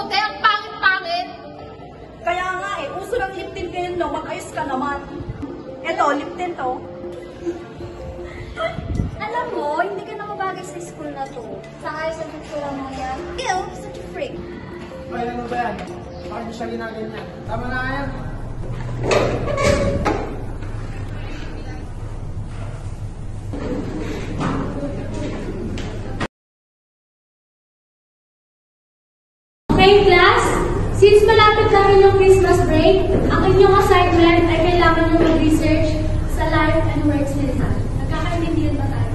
Huwag kayang pangit-pangit. Kaya nga uso ng lip tint ngayon, no? Mag-ayos ka naman. Eto, lip tint, oh. Alam mo, hindi ka na mabagay sa school na to. Sang-ayos ang kultura mo yan. Ew, such a freak. Kailan mo ba yan? Bakit mo siya ginaganyan? Tama na yan. Okay, class? Since malapit na rin yung Christmas break, ang inyong assignment ay kailangan nyo mag-research sa life and works ni Rizal. Nagkakaintindihan ba tayo?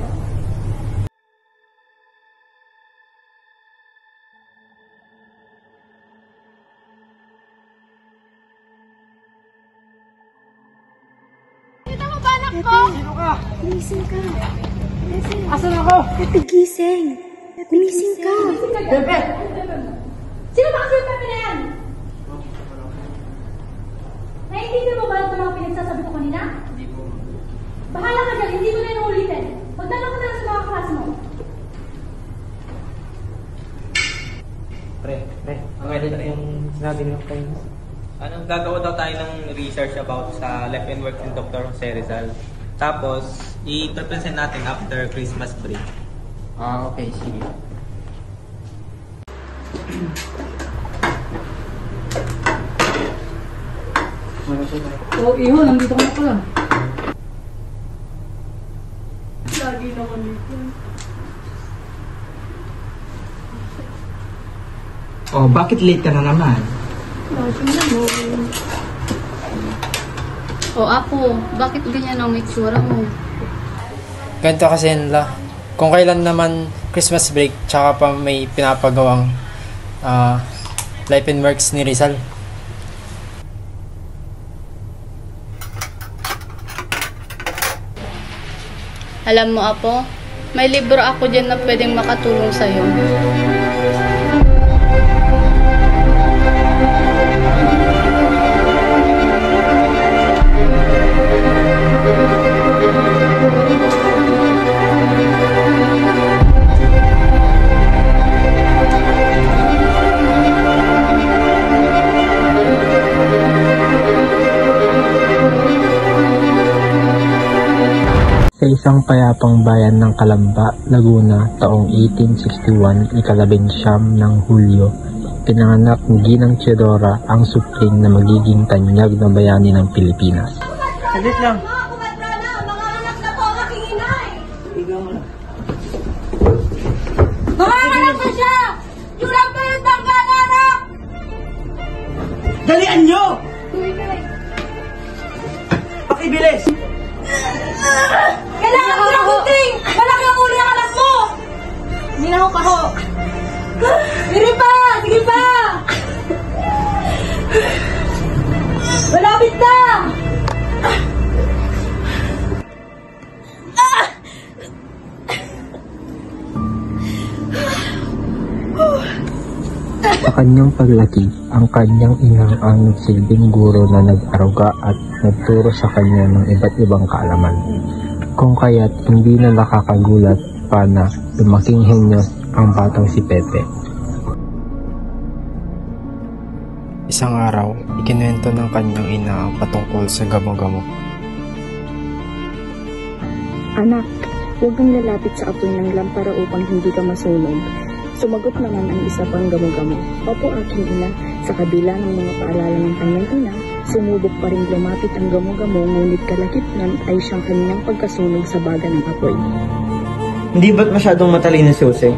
Kita mo ba anak ko? Sino ka? Gumising ka. Asan ako? Pepe, gising. Gumising ka. Pepe! Sino ba kasi yung Pepe na yan? Naiintindihan mo ba ito mga pinagsasabi ko kanina? Hindi po. Bahala ka dyan, hindi ko na inuulitin. Magtanong ka na sa mga klase mo. Pre, ang edit yung sinabi niyo kayo. Gagawa daw tayo ng research about sa life and work ni Dr. Jose Rizal. Tapos, i-present natin after Christmas break. Okay, sige. Oh, iho, nandito ka na pala. Lagi naman dito. Oh, bakit late ka na naman? Lagi naman. O Apo, bakit ganyan ang itsura mo? Ganito kasi nila. Kung kailan naman Christmas break, tsaka pa may pinapagawang life and works ni Rizal. Alam mo Apo, may libro ako dyan na pwedeng makatulong sa'yo. Sa isang payapang bayan ng Calamba, Laguna, taong 1861, ika-19 ng Hulyo, pinanganak ni Ginang Teodora ang supling na magiging tanyag na bayani ng Pilipinas. Saglit lang. Mga anak na po ang aking inay. Ikaw mo na. Mga anak na siya! Yung rampayot ng anak! Dalian nyo! Pakibilis! Kailangan ko ng gunting! Malaki ang ulo ng anak mo! Hindi na ako kaho. Sige pa! Sige pa! Malapit na! Sa kanyang paglaki, ang kanyang inang ang nagsilbing guro na nag-aruga at nagturo sa kanya ng iba't ibang kaalaman. Kung kaya't hindi na nakakagulat pa na lumaking henyos ang batang si Pepe. Isang araw, ikinuwento ng kanyang ina ang patungkol sa gamo-gamo. Anak, huwag kang lalapit sa apoy ng lampara upang hindi ka masunog. Sumagot naman ang isa pang gamo-gamo. Opo, aking ina, sa kabila ng mga paalala ng kanyang ina, sumubok pa rin lumapit ang gamo-gamo, ngunit kalakip nun ay siyang kanyang pagkasunog sa baga ng apoy. Hindi ba't masyadong matalino si Jose?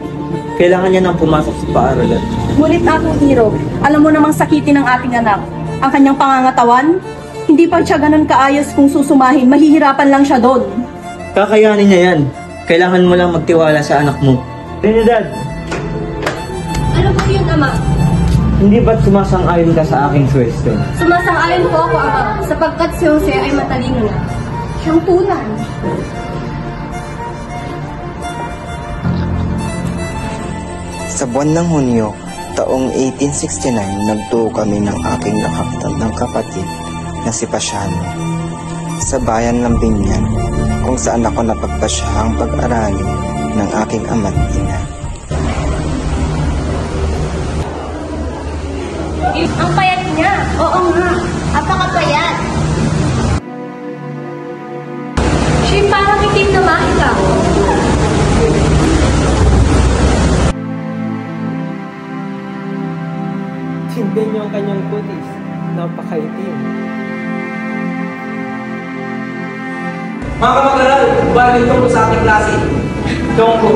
Kailangan niya nang pumasok sa paaralan. Ngunit atong hero, alam mo namang sakitin ng ating anak. Ang kanyang pangangatawan, hindi pa siya ganun kaayos kung susumahin, mahihirapan lang siya doon. Kakayanin niya yan. Kailangan mo lang magtiwala sa anak mo. Trinidad! Ano po yun, Ama? Hindi ba't sumasang-ayon ka sa aking question? Sumasang-ayon po ako, Ama, sapagkat si Jose ay matalino na. Siyang tunay. Sa buwan ng Hunyo, taong 1869, nagtuo kami ng aking nakaptan ng kapatid na si Pasiano sa bayan ng Binyan, kung saan ako napagpasyahang pag-aralin ng aking ama't ina. Oo nga, apakapayat. Siya parang itim na makita ko. Tingnan niyo ang kanyang kutis. Napakaitim. Mga kamag-aral, balik ito sa ating klase. Chonggo.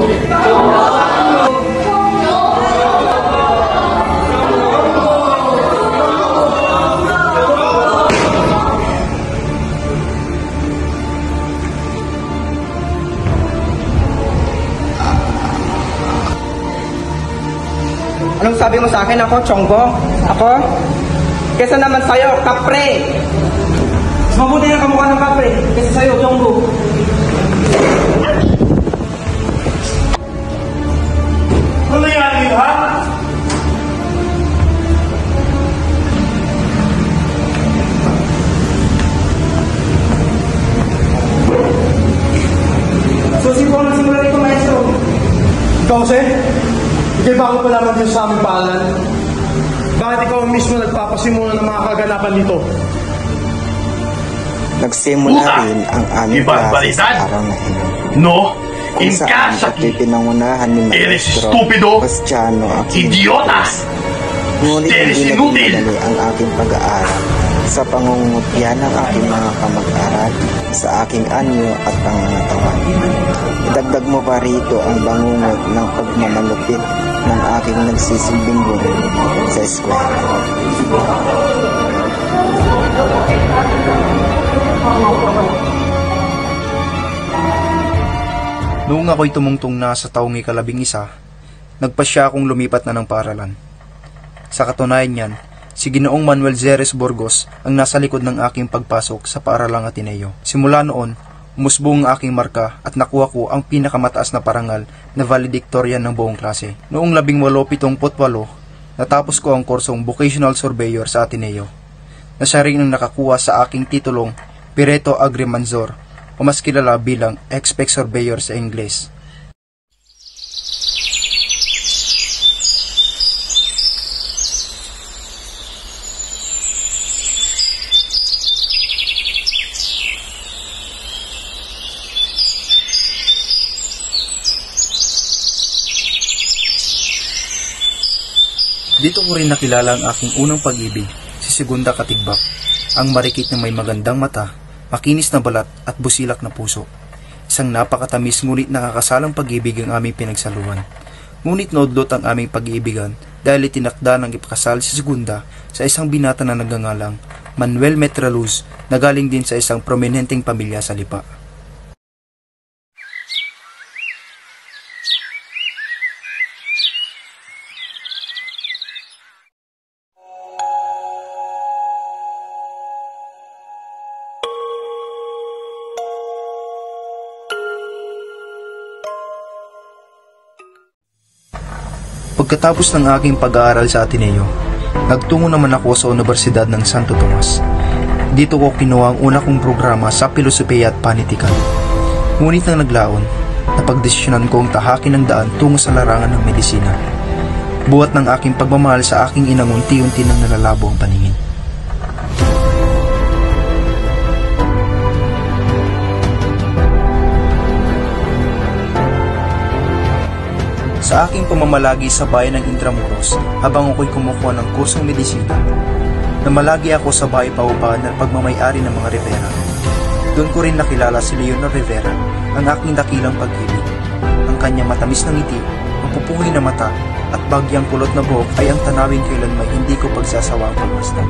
Anong sabi mo sa akin? Ako, Chonggo? Ako? Kesa naman sa'yo, kapre! Mas mabuti ang kamukha ng kapre kesa sa'yo, Chonggo. Ano nangyari, ha? Susi po ang nagsimula nito, maestro. Ikaw, Jose? Ikay bago pa lamang din sa aming pahalan. Bakit ikaw mismo nagpapasimula ng mga kaganapan dito? Nagsimula rin ang aming klase sa araw na iyon. No, kung saan ito'y pinangunahan ni Maestro Bastiano Aquino. Ngunit hindi nagmadali ang aking pag-aaral sa pangungutya ng aking mga kamag-aral sa aking anyo at pangangatawan. Idagdag mo pa rito ang bangungot ng pagmamalupit ng aking nagsisilbing guro sa eskwela. Noong ako'y tumungtong na sa taong ika-11, nagpasya akong lumipat na ng paaralan. Sa katunayan niyan, si Ginoong Manuel Zeres Burgos ang nasa likod ng aking pagpasok sa paaralang Ateneo. Simula noon, umusbong ang aking marka at nakuha ko ang pinakamataas na parangal na valedictorian ng buong klase. Noong 1878, natapos ko ang kursong Vocational Surveyor sa Ateneo, na siya rin ang nakakuha sa aking titulong Perito Agrimensor, o mas kilala bilang Expert Surveyor sa Ingles. Dito ko rin nakilala ang aking unang pag-ibig, si Segunda Katigbak, ang marikit na may magandang mata, makinis na balat at busilak na puso. Isang napakatamis ngunit nakakasalang pag-ibig ang aming pinagsaluhan. Ngunit naudlot ang aming pag-iibigan dahil itinakda ng ipakasal si Segunda sa isang binata na nagngangalang Manuel Metraluz na galing din sa isang prominenteng pamilya sa Lipa. Pagkatapos ng aking pag-aaral sa Ateneo, nagtungo naman ako sa Universidad ng Santo Tomas. Dito ko kinuha ang una kong programa sa Pilosopiya at Panitikan. Ngunit nang naglaon, napagdesisyonan kong tahakin ang daan tungo sa larangan ng medisina. Buhat ng aking pagmamahal sa aking inang unti-unti nang nalalabo ang paningin. Sa aking pamamalagi sa bayan ng Intramuros habang ako'y kumukuha ng kursong medisina, namalagi ako sa bahay paupahan ng pagmamayari ng mga Rivera. Doon ko rin nakilala si Leonor Rivera, ang aking dakilang pag-ibig. Ang kanyang matamis na ngiti, mapupuhay na mata, at bagyang kulot na buhok ay ang tanawing kailanman hindi ko pagsasawang pagmasdan.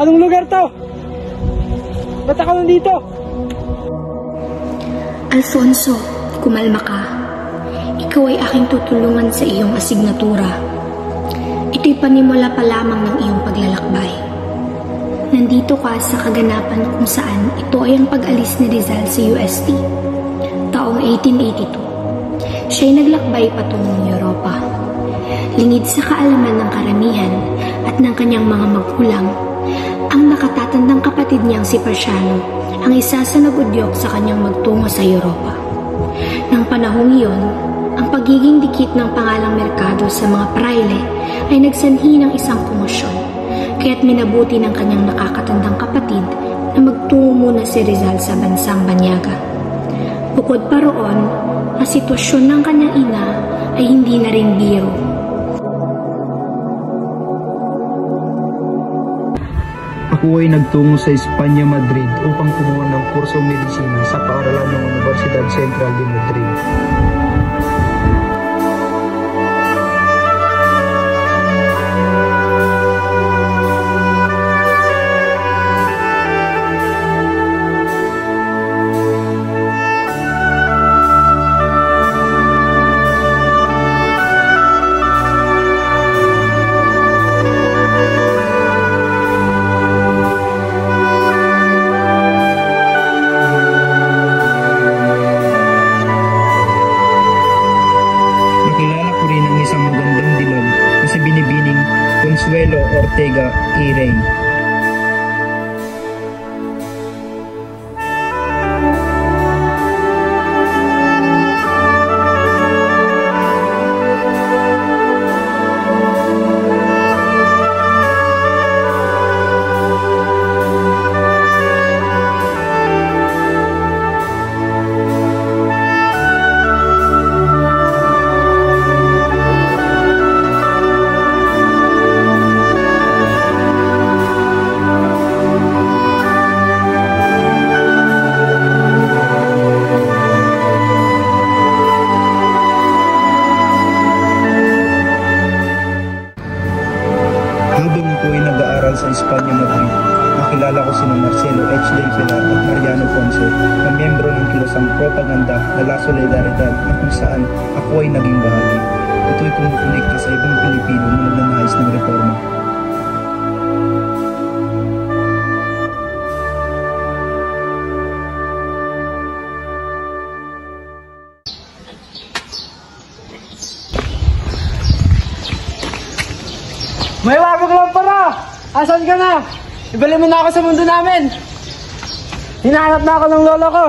Anong lugar to? Ba't ako nandito? Alfonso, kumalma ka. Ikaw ay aking tutulungan sa iyong asignatura. Ito'y panimula pa lamang ng iyong paglalakbay. Nandito ka sa kaganapan kung saan ito ay ang pag-alis ni Rizal sa UST. Taong 1882. Siya'y naglakbay patungong Europa. Lingid sa kaalaman ng karamihan at ng kanyang mga magulang, ang nakatatandang kapatid niyang si Pasiano ang isa sa nagudyok sa kanyang magtungo sa Europa. Nang panahong iyon, ang pagiging dikit ng pangalang merkado sa mga praile ay nagsanhi ng isang komosyon, kaya't minabuti ng kanyang nakakatandang kapatid na magtungo muna si Rizal sa bansang Banyaga. Bukod pa roon, ang sitwasyon ng kanyang ina ay hindi na rin biro. Ako ay nagtungo sa Espanya, Madrid upang kumuha ng kursong medisina sa paaralan ng Universidad Central de Madrid. Consuelo Ortega y Rey. Sa Espanya, Madrid, nakilala ko sina Marcelo H. Del Pilar at Mariano Ponce na miyembro ng kilosang propaganda na La Solidaridad na kung saan ako ay naging bahagi. Ito'y kumukonekta sa ibang Pilipino na nagnanais ng reforma. May wabag lang para! Asan ka na? Ibalik mo na ako sa mundo namin! Hinahanap na ako ng lolo ko!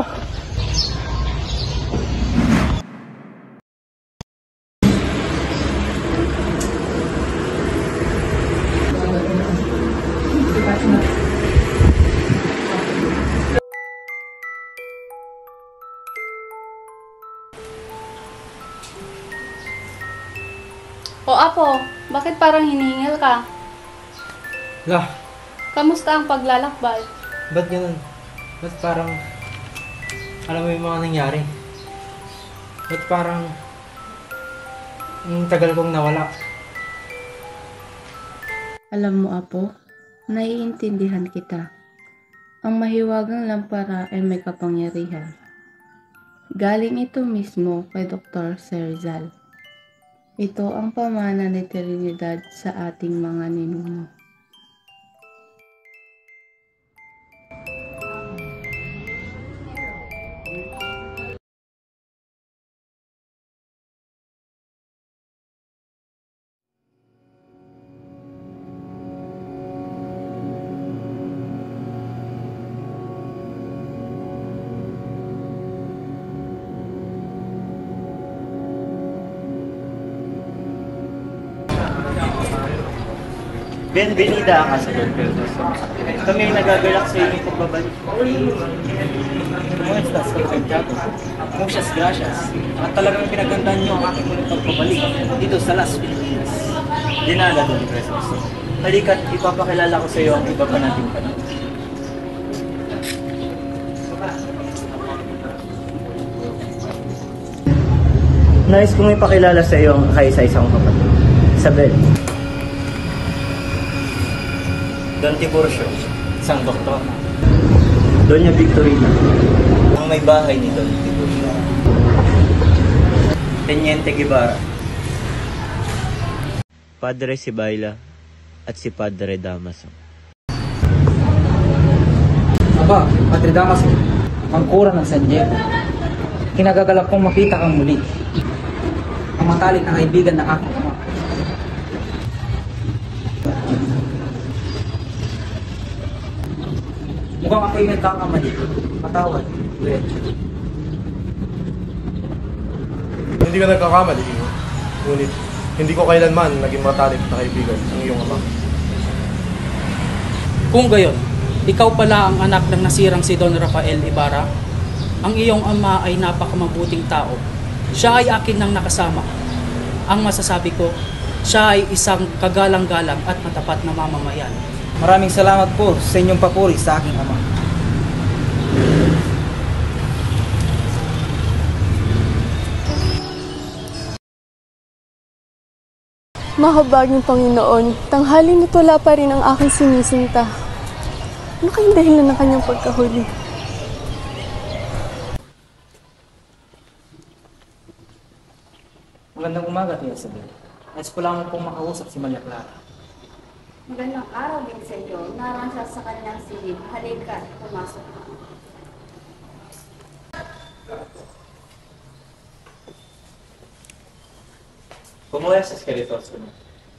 O Apo, bakit parang hinihingal ka? Lah, Kamusta ang paglalakbay? ba't ganun? Ba't parang, alam mo yung mga nangyari? Ba't parang, tagal kong nawala? Alam mo Apo, naiintindihan kita. Ang mahiwagang lampara ay may kapangyarihan. Galing ito mismo kay Dr. Rizal. Ito ang pamana ni Trinidad sa ating mga ninuno. Bienvenida ka sa Don Pedro's. Kami ay nagagalak sa inyong pagbabalik. Buenas sa Santiago. Muchas gracias. At talagang pinagandaan niyo ang aking muling pagbabalik dito sa Las Pilipinas. Di nada, Don Pedro's. Halika't ipapakilala ko sa iyo ang iba pa nating panahon. Nais kong ipakilala sa iyo ang kaisa-isang kapatid. Isabel. Don Tiburcio, isang doktor. Doña Victorina, ang may bahay ni Don Tiburcio. Teniente Guevara, Padre Sibayla, at si Padre Damaso. Aba, Padre Damaso, ang kura ng San Diego. Kinagagalak kong makita kang muli. Ang matalik na kaibigan ng aking ama. Mukhang ako'y nagkakamali. Patawad, Kuya. Hindi ka nagkakamali, ngunit hindi ko kailanman naging matalik na kaibigan ng iyong ama. Kung gayon, ikaw pala ang anak ng nasirang si Don Rafael Ibarra. Ang iyong ama ay napakamabuting tao. Siya ay akin nang nakasama. Ang masasabi ko, siya ay isang kagalang-galang at matapat na mamamayan. Maraming salamat po sa inyong papuri sa aking ama. Mahabaging Panginoon, tanghaling natula pa rin ang aking sinisinta. Ano kayong dahilan ng kanyang pagkahuli? Magandang umaga, Tia Isabel. Nais ko lamang pong makausap si Maria Clara. Magandang araw din sa iyo. Naroon siya sa kanyang silid. Halika, pumasok ka. Pumuwesas ka rito,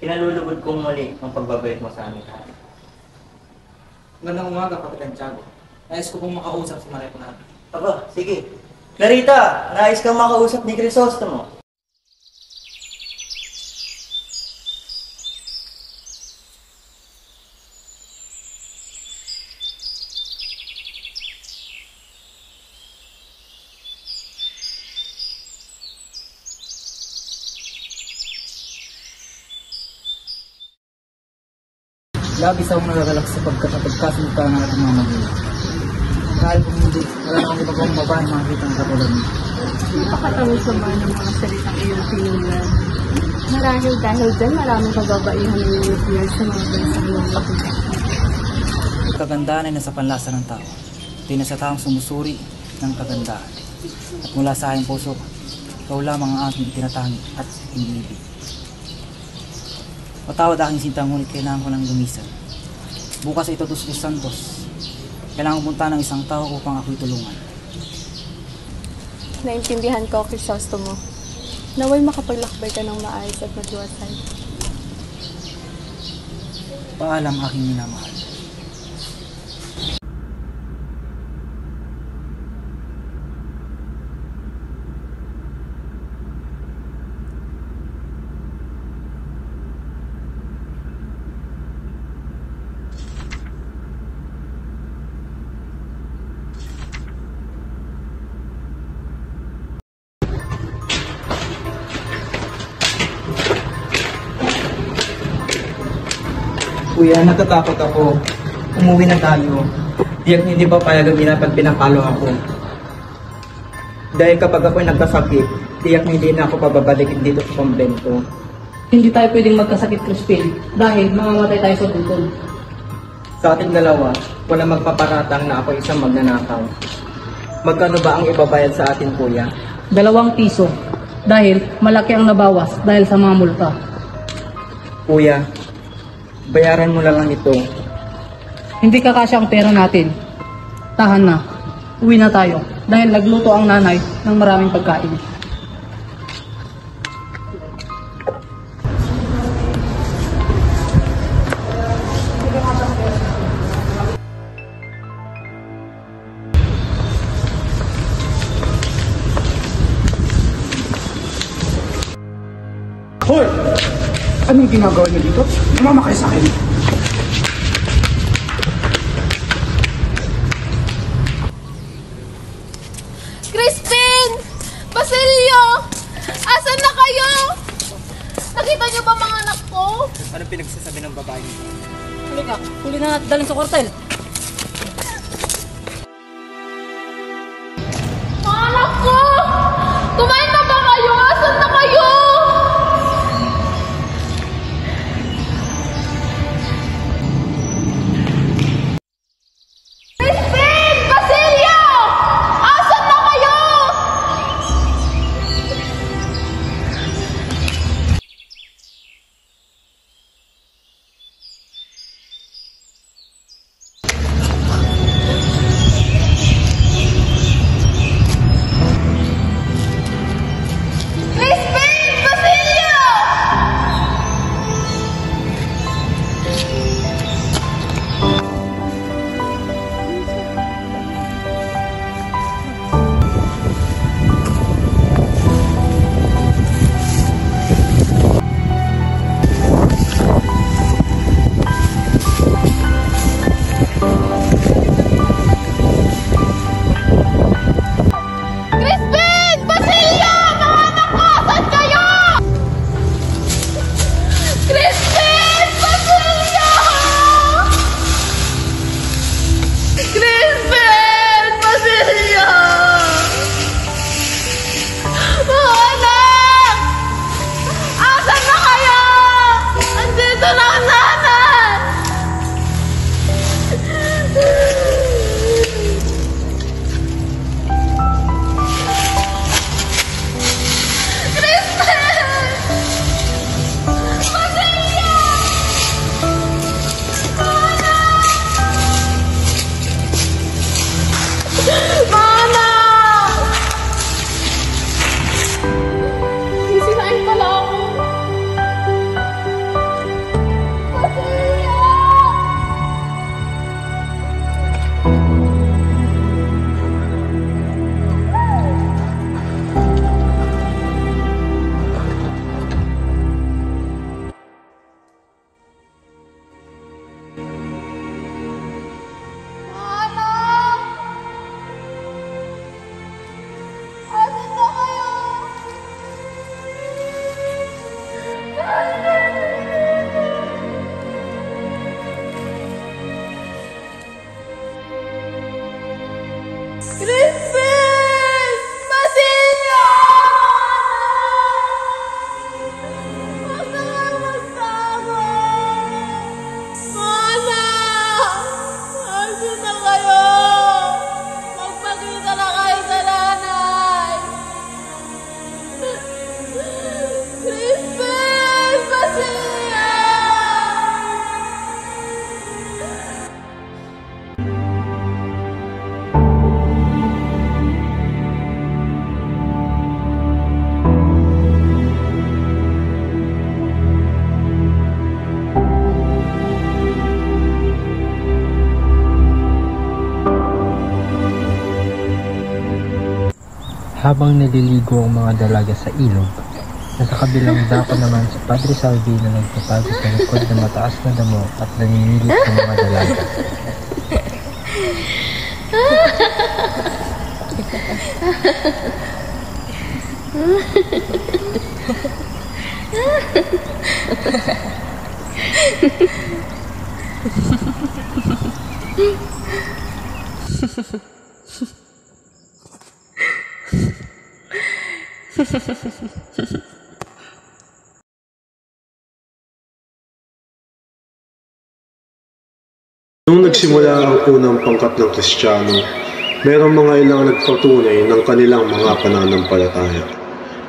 kinalulugod kong muli ang pagbabalik mo sa amin. Magandang umaga, Kapitan Tiago. Nais ko pong makausap si Maria Clara. Aba, sige. Clarita, nais kang makausap ni Crisostomo. Lagi sa akong nagagalak sapagkat napagkasunta ng ating mga magulang. Dahil kung hindi, wala na akong iba pang babae makikita ng katulad niyo. Napakatawas naman ng mga salitang iyong pinulan. Marahil dahil dyan maraming kababaihan ng iyong sa mga bansang iyong magulang. Kagandahan ay nasa panlasa ng tao. Di na sa taong sumusuri ng kagandahan. At mula sa aking puso, ikaw lamang ang aking tinatangi at iniibig. Patawad aking sinta, ngunit kailangan ko ng lumisan. Bukas ay Todos los Santos. Kailangan punta ng isang tao upang ako'y tulungan. Naintindihan ko, Crisostomo. Naway makapaglakbay ka ng maayos at matiwasay. Paalam, aking minamahal. Kuya, natatakot ako. Umuwi na tayo. Tiyak hindi pa payag pag pinapalo ako. Dahil kapag ako'y nagkasakit, tiyak hindi na ako pababalikin dito sa kumbento. Hindi tayo pwedeng magkasakit, Crispin, dahil mamamatay tayo sa bukod. Sa ating dalawa, wala magpaparatang na ako isang magnanakaw. Magkano ba ang ibabayad sa atin, kuya? 2 piso, dahil malaki ang nabawas dahil sa mga multa. Kuya, bayaran mo lang ito. Hindi kakasya ang pera natin. Tahan na. Uwi na tayo dahil nagluto ang nanay ng maraming pagkain. Hoy! Anong ginagawa niyo dito? Sumama kayo sa akin. Crispin! Basilio! Asan na kayo? Nakita niyo ba mga anak ko? Anong pinagsasabi ng babae nito? Halika, huli na natin dalhin sa kwartel. Mga anak ko! Kumain na ba kayo? Asan na kayo? Habang naliligo ang mga dalaga sa ilog, nasa kabilang dako naman si Padre Salvi na nagtatago sa likod ng mataas na damo at naninilit ng mga dalaga. Nung nagsimula ang unang pangkat ng Kristiyano, mayroong mga ilang nagpatunay ng kanilang mga pananampalataya.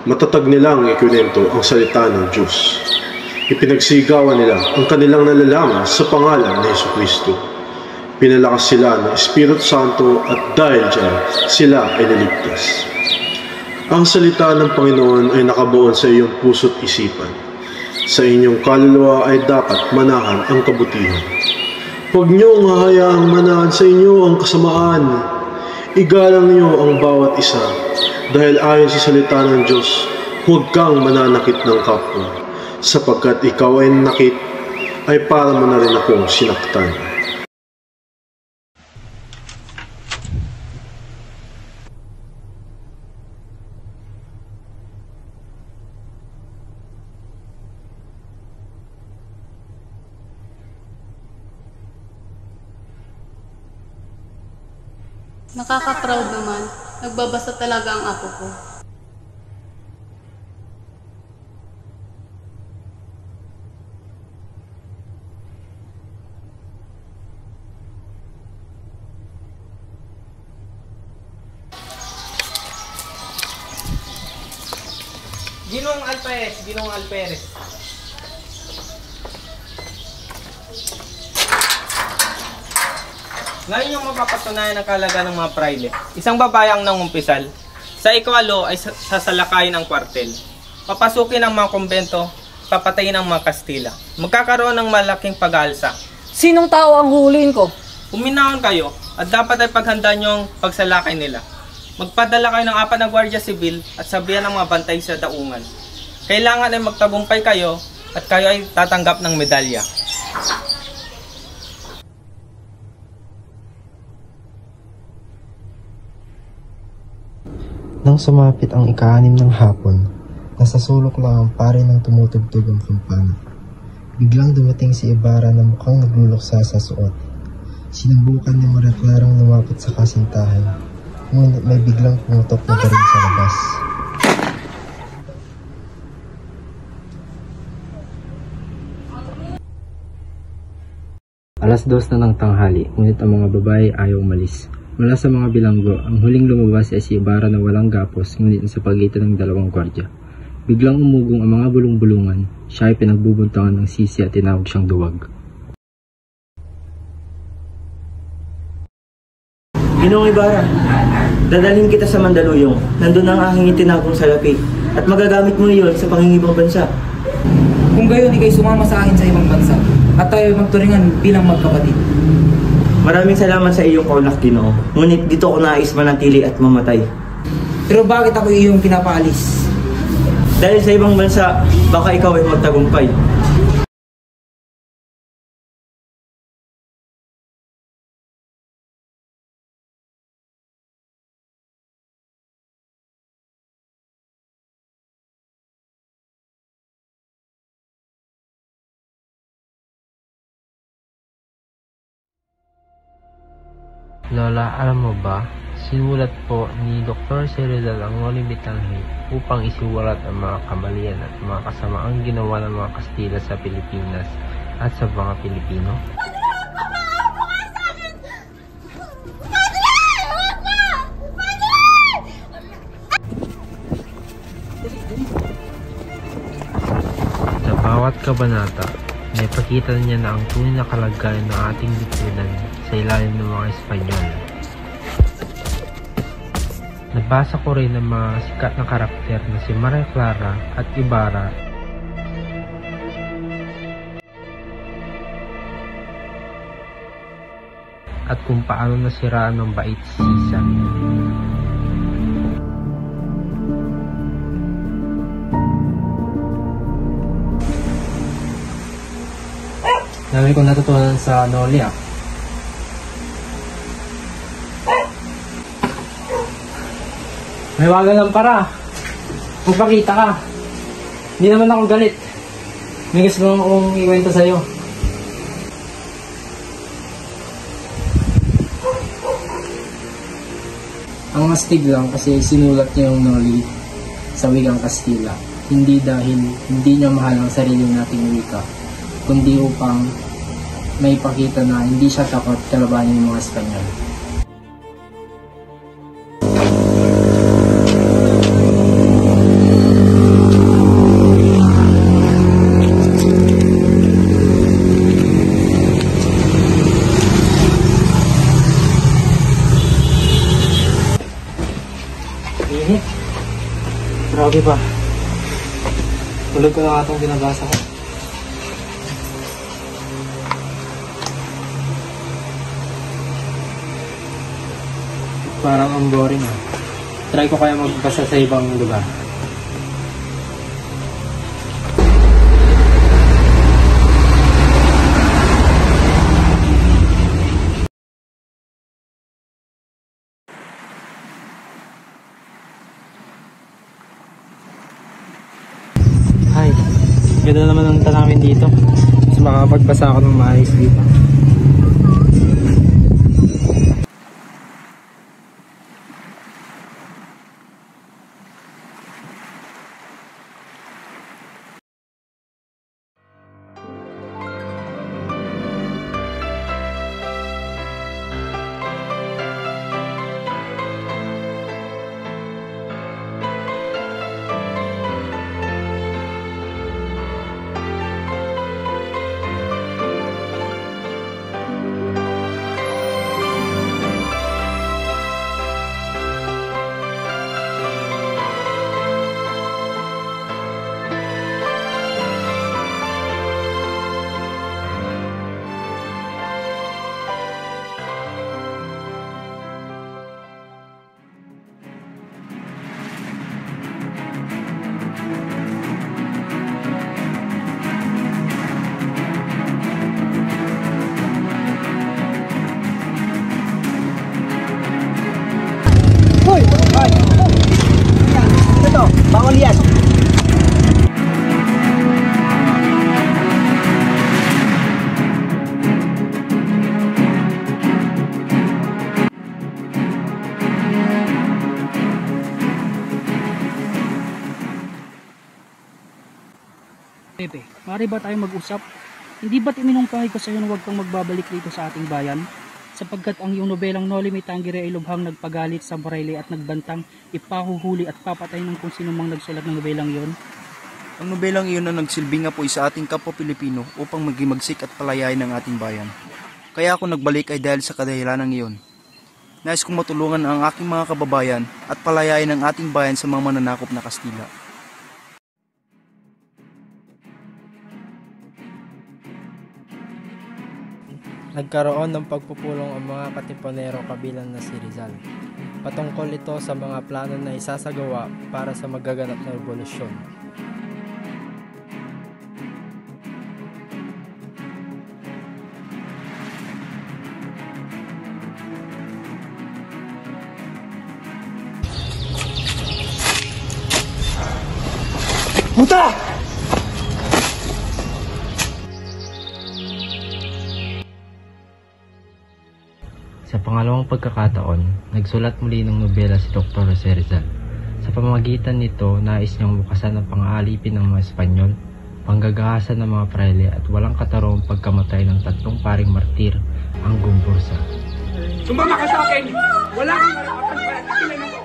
Matatag nilang ikunento ang salita ng Diyos. Ipinagsigawan nila ang kanilang nalalaman sa pangalan ni Jesucristo. Pinalakas sila ng Espiritu Santo at dahil dyan, sila ay naligtas. Ang salita ng Panginoon ay nakabuon sa iyong puso't isipan. Sa inyong kaluluwa ay dapat manahan ang kabutihan. Huwag niyong hahayaang manahan sa inyo ang kasamaan. Igalang niyo ang bawat isa. Dahil ayon sa salita ng Diyos, huwag kang mananakit ng kapwa. Sapagkat ikaw ay nanakit, ay para mo na rin akong sinaktan. Nakaka-proud naman. Nagbabasa talaga ang apo ko. Ginong Alperes. Ngayon yung mapapatunayan ang kalaga ng mga praile. Isang babayang nangumpisal. Sa ikawalo ay sasalakayin ang kwartel. Papasukin ang mga kumbento, papatayin ang mga Kastila. Magkakaroon ng malaking pag-aalsa. Sinong tao ang huhulihin ko? Uminahon kayo at dapat ay paghanda nyo ang pagsalakay nila. Magpadala kayo ng 4 na Gwardiya Sibil at sabihan ng mga bantay sa daungan. Kailangan ay magtagumpay kayo at kayo ay tatanggap ng medalya. Nang sumapit ang ika-6 ng hapon, nasa sulok lang ang pare ng tumutugtog ang kampana. Biglang dumating si Ibarra na mukhang nagluluksa sa suot. Sinubukan ni Maria Clarang lumapit sa kasintahan, ngunit may biglang pumutok na baril sa labas. Alas 2 na ng tanghali, ngunit ang mga babae ayaw umalis. Mula sa mga bilanggo, ang huling lumabas ay si Ibarra na walang gapos, ngunit sa pagitan ng 2 gwardya. Biglang umugong ang mga bulong-bulungan, siya ay pinagbubuntangan ng sisi at tinawag siyang duwag. Ginoong Ibarra, dadalhin kita sa Mandaluyong. Nandun ang aking itinagong salapi at magagamit mo iyon sa pangingibang bansa. Kung gayon, ikay sumama sa akin sa ibang bansa at tayo ay magturingan bilang magkapatid. Maraming salamat sa iyong kaulak, Ginoo. Ngunit dito ako nais manatili at mamatay. Pero bakit ako iyong pinapaalis? Dahil sa ibang bansa, baka ikaw ay magtagumpay. Lola, alam mo ba, sinulat po ni Dr. Ceredal ang Walang Bitanghe upang isuwalat ang mga kamalian at mga kasamaang ginawa ng mga Kastila sa Pilipinas at sa mga Pilipino. Sa bawat kabanata, may pakita niya na ang tunay na kalagayan ng ating lipunan sa ilalim ng mga Espanyol. Nabasa ko rin ang mga sikat na karakter na si Maria Clara at Ibarra at kung paano nasiraan ng bait si Sisa. Dami kong natutunan sa Noli ah. May waga lang para. Magpakita ka. Hindi naman ako galit. May gusto lang akong ikwento sa'yo. Ang astig lang kasi sinulat niya yung Noli sa wikang Kastila. Hindi dahil hindi niya mahal ang sarili nating wika, kundi upang may pakita na hindi siya takot kalabanin ng mga Espanyol. Grabe pa. Tulog ko na nga itong binabasa ko. Parang ang boring ah. Try ko kaya magbasa sa ibang lugar. Hi, ganda naman ang tanawin dito. Mas makapagbasa ako ng maayos dito. Bawal yan. Pepe, maaari ba tayo mag-usap? Hindi ba't iminungkahi ko sa iyo na huwag kang magbabalik dito sa ating bayan? Sapagkat ang iyong nobelang Noli Me Tangere ay lubhang nagpagalit sa Braille at nagbantang ipahuhuli at papatay ng kung sino mang nagsulat ng nobelang iyon. Ang nobelang iyon na nagsilbi nga po sa ating kapwa Pilipino upang maghimagsik at palayain ang ating bayan. Kaya ako nagbalik ay dahil sa kadahilanang iyon. Nais kong matulungan ang aking mga kababayan at palayain ang ating bayan sa mga mananakop na Kastila. Nagkaroon ng pagpupulong ang mga katipunero kabilang na si Rizal. Patungkol ito sa mga plano na isasagawa para sa magaganap na revolusyon. Puta! Sa pangalawang pagkakataon, nagsulat muli ng nobela si Dr. Jose Rizal. Sa pamamagitan nito, nais niyang bukasan ang pang-aalipin ng mga Espanyol, panggagahasan ng mga praile at walang katarong pagkamatay ng 3 paring martir, ang Gumbursa. Sumama ka sa akin! Wala kang marakapan para takilan ako!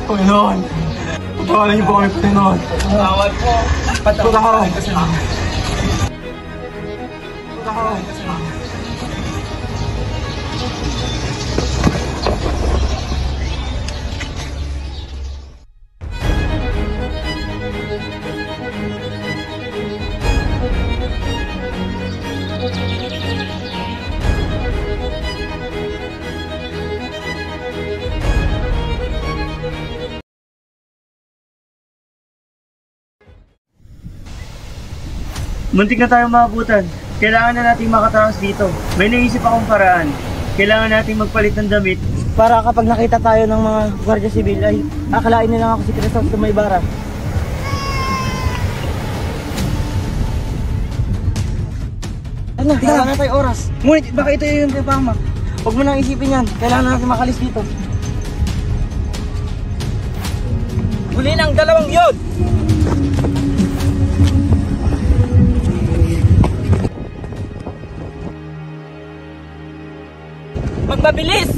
Panginoon! Patawalan niyo po kami, Panginoon! Tawad po! Patawalan! Muntik na tayong maabutan. Kailangan na nating makatakas dito. May naisip akong paraan. Kailangan nating magpalit ng damit para kapag nakita tayo ng mga gwardiya sibil ay akalain nilang ako si Crisostomo Ibarra. Ano, wala na tayo oras. Ngunit baka ito yung tepama. Huwag mo nang isipin yan. Kailangan natin makalis dito. Huli ng 2 yod! Magpabilis!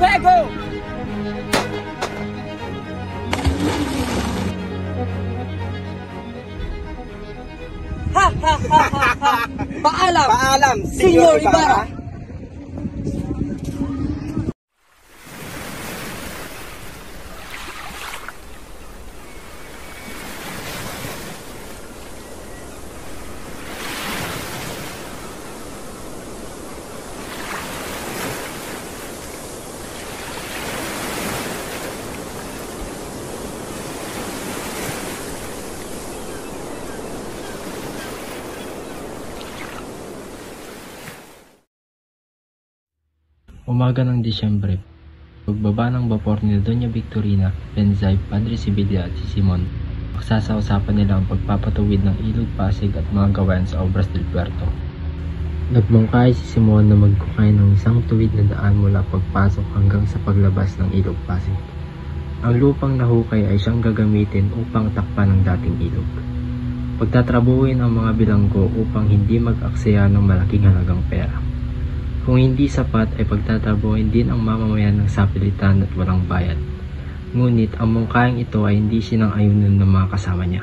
Fuego! Ha ha ha ha ha! Paalam! Paalam, Senyor Ibarra! Umaga ng Disyembre, pagbaba ng bapor ni Doña Victorina, Benzay, Padre Sibilia at si Simon, magsasausapan nila ang pagpapatuwid ng Ilog Pasig at mga gawain sa Obras del Puerto. Nagmungkahi si Simon na magkukay ng isang tuwid na daan mula pagpasok hanggang sa paglabas ng Ilog Pasig. Ang lupang nahukay ay siyang gagamitin upang takpan ang dating ilog. Pagtatrabuhin ang mga bilanggo upang hindi mag-aksaya ng malaking halagang pera. Kung hindi sapat ay pagtatrabuhin din ang mamamayan ng sapilitan at walang bayad. Ngunit ang mungkahing ito ay hindi sinang-ayunan ng mga kasama niya.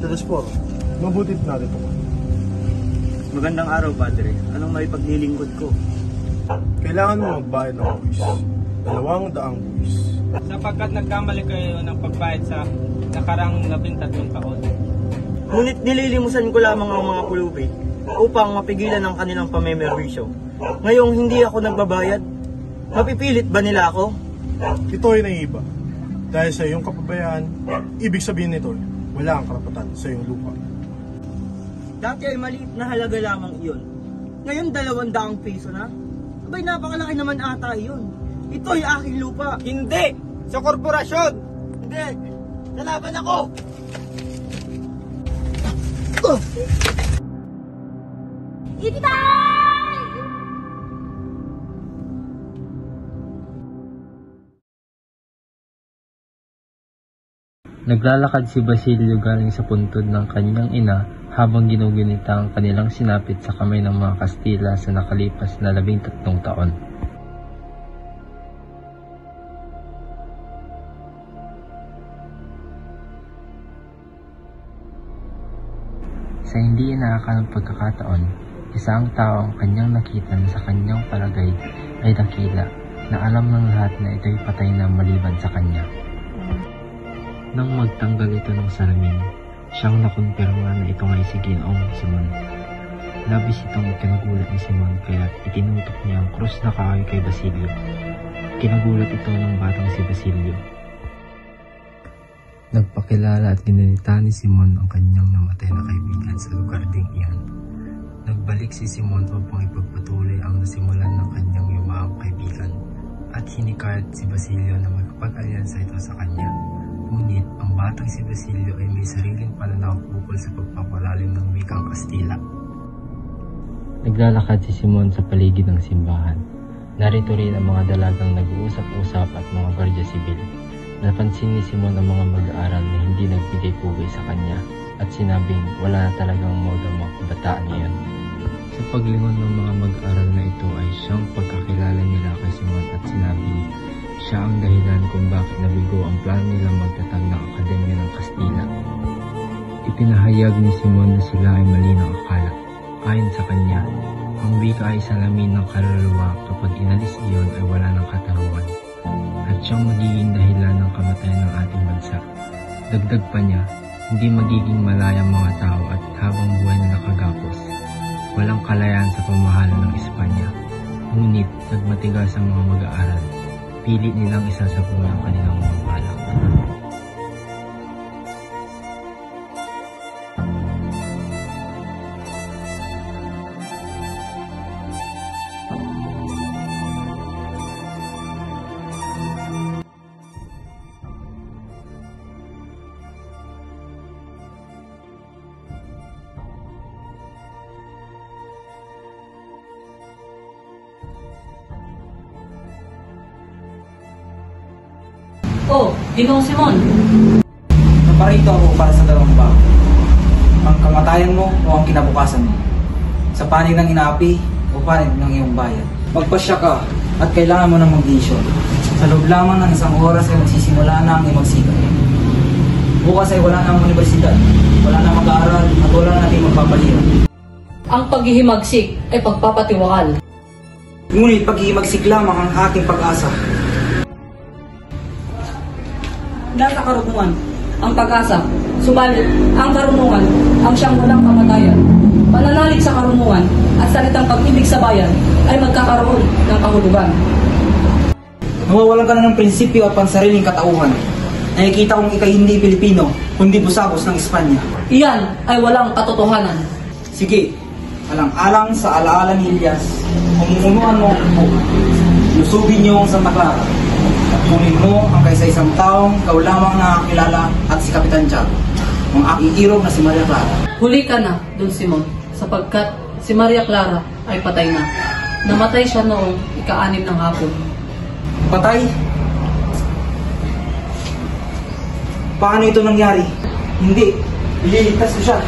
Telesporo, mabutit natin ito. Magandang araw, Padre. Anong may paglilingkod ko? Kailangan mo magbayad ng buwis. 200 buwis. Sapagkat nagkamali kayo ng pagbayad sa nakarang 13 taon. Ngunit nililimusan ko lamang ang mga pulubi upang mapigilan ang kanilang pamemerwisyo. Ngayong hindi ako nagbabayad, mapipilit ba nila ako? Ito ay naiiba. Dahil sa iyong kapabayaan, ibig sabihin nito, wala ang karapatan sa iyong lupa. Dati ay maliit na halaga lamang iyon. Ngayon 200 piso na? Abay, napakalaki naman ata iyon. Ito ay aking lupa. Hindi! Sa korporasyon! Hindi! Nalaban ako! Itay! Naglalakad si Basilio galing sa puntod ng kanyang ina habang ginugunita ang kanilang sinapit sa kamay ng mga Kastila sa nakalipas na 13 taon. Sa hindi inaakalang pagkakataon, isang tao ang kanyang nakita na sa kanyang palagay ay dakila na alam ng lahat na ito'y patay na maliban sa kanya. Nang magtanggal ito ng salamin, siyang nakumpirma na ito ay si Ginoong Simon. Labis itong kinagulat ni Simon kaya itinutok niya ang krus na kahoy kay Basilio. Kinagulat ito ng batang si Basilio. Nagpakilala at ginanita ni Simon ang kanyang namatay na kaibigan sa lugar ding iyon. Nagbalik si Simon upang ipagpatuloy ang nasimulan ng kanyang yumaang kaibigan at hinikayat si Basilio na magpag-alyansa ito sa kanya. Ngunit ang batang si Basilio ay may sariling pananaw ukol sa pagpapalalim ng wikang Kastila. Naglalakad si Simon sa paligid ng simbahan. Narito rin ang mga dalagang nag-uusap-usap at mga gwardiya sibil. Napansin ni Simon ang mga mag-aaral na hindi nagbigay pugay sa kanya at sinabing wala na talagang moda ang mga kabataan ngayon. Sa paglingon ng mga mag-aaral na ito ay siyang pagkakilala nila kay Simon at sinabing siya ang dahilan kung bakit nabigo ang plano nilang magtatag ng Akademya ng Kastila. Ipinahayag ni Simon na sila ay mali ng akala. Ayon sa kanya, ang wika ay salamin ng kaluluwa kapag inalis iyon ay wala ng katarungan at siyang magiging dahilan ng kamatayan ng ating bansa. Dagdag pa niya, hindi magiging malayang mga tao at habang buhay na nakagapos. Walang kalayaan sa pamahalaan ng Espanya. Ngunit nagmatigas ang mga mag-aaral. Pilit nilang isasabuhay ang kanilang mga balak. Oh, Ginoong Simon. Naparito ako para sa dalawang bagay. Ang kamatayan mo o ang kinabukasan mo. Sa panig ng inaapi o panig ng iyong bayan. Magpasya ka at kailangan mo ng mag-desisyon. Sa loob lamang ng isang oras ay magsisimula na ang iyong magsikat. Bukas ay wala na ang universidad, wala na mag-aaral at wala na natin magpapalihan. Ang paghihimagsik ay pagpapatiwakal. Ngunit paghihimagsik lamang ang aking pag-asa. Dahil sa karunungan, ang pag-asa, subalit ang karunungan ang siyang walang kamatayan. Pananalig sa karunungan at salitang pag-ibig sa bayan ay magkakaroon ng kahulugan. Nawawalan ka na ng prinsipyo at pansariling katauhan. Nakikita kong ikay hindi Pilipino, kundi busagos ng Espanya. Iyan ay walang katotohanan. Sige, alang-alang sa alaala ni Elias, pamumunuan mo ang buka. Lusubin niyo ang Santa Clara. Kunin mo ang kaysa-isang taong ikaw lamang nakakilala at si Kapitan Tiago, ang aking irog na si Maria Clara. Huli ka na, Don Simon, sapagkat si Maria Clara ay patay na. Namatay siya noong ika-6 ng hapon. Patay? Paano ito nangyari? Hindi, ililigtas ko siya.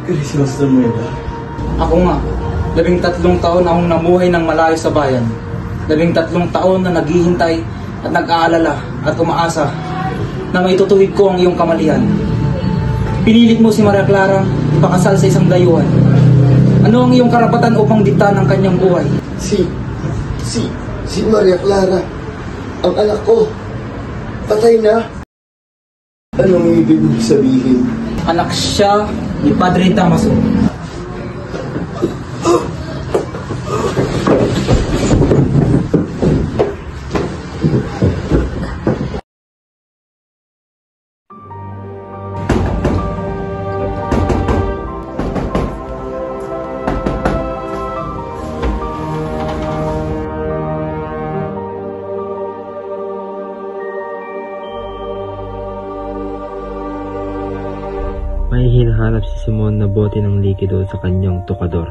Christmas na Muela. Ako nga, 13 taon akong namuhay ng malayo sa bayan. 13 taon na naghihintay at nag-aalala at umaasa na maitutuwid ko ang iyong kamalian. Pinilit mo si Maria Clara ipakasal sa isang dayuhan. Ano ang iyong karapatan upang diktahan ang kanyang buhay? Si Maria Clara, ang anak ko, patay na. Anong ibig mo sabihin? Anak siya ni Padre Damaso. May hinahanap si Simon na bote ng likido sa kanyang tukador.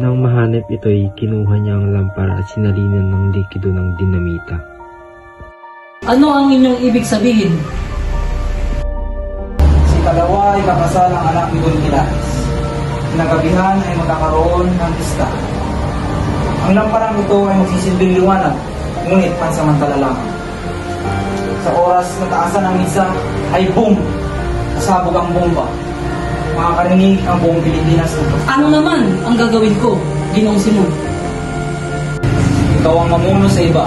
Nang mahanap ito'y kinuha niya ang lampara at sinalinan ng likido ng dinamita. Ano ang inyong ibig sabihin? Si Kalawa ay kakasal ang anak ni Don Quilates. Kinagabihan ay magkakaroon ng pista. Ang lamparang ito ay magsisilbing liwanag, ngunit pansamantala lang. Sa oras na taasan ng misa ay boom! Nasabog ang bomba. Makakarinig ang buong Pilipinas nito. Ano naman ang gagawin ko, Ginoong Simon? Ikaw ang mamuno sa iba.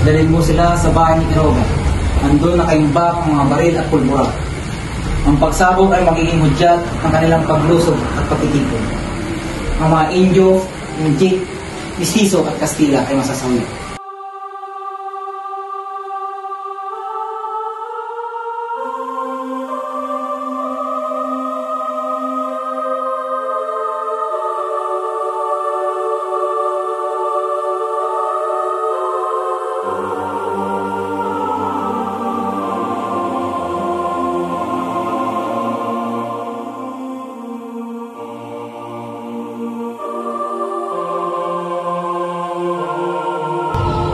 Dalhin mo sila sa bahay ni Quiroga. Andun nakaimbak ang mga baril at pulbura. Ang pagsabog ay magiging hudyat ng kanilang paglusog at pagtitipon. Ang mga Indio, Injik, Mestizo at Kastila ay masasawi.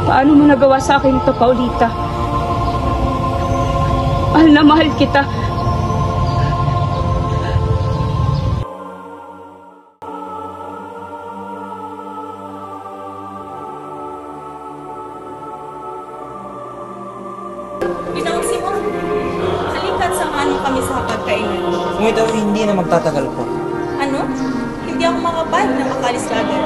Paano mo nagawa sa akin ito, Paulita? Mahal na mahal kita. Ginoong Simon, halika't samahan kami sa pagkainan. Kung ito hindi na magtatagal po. Ano? Hindi ako makapayag na makalis agad.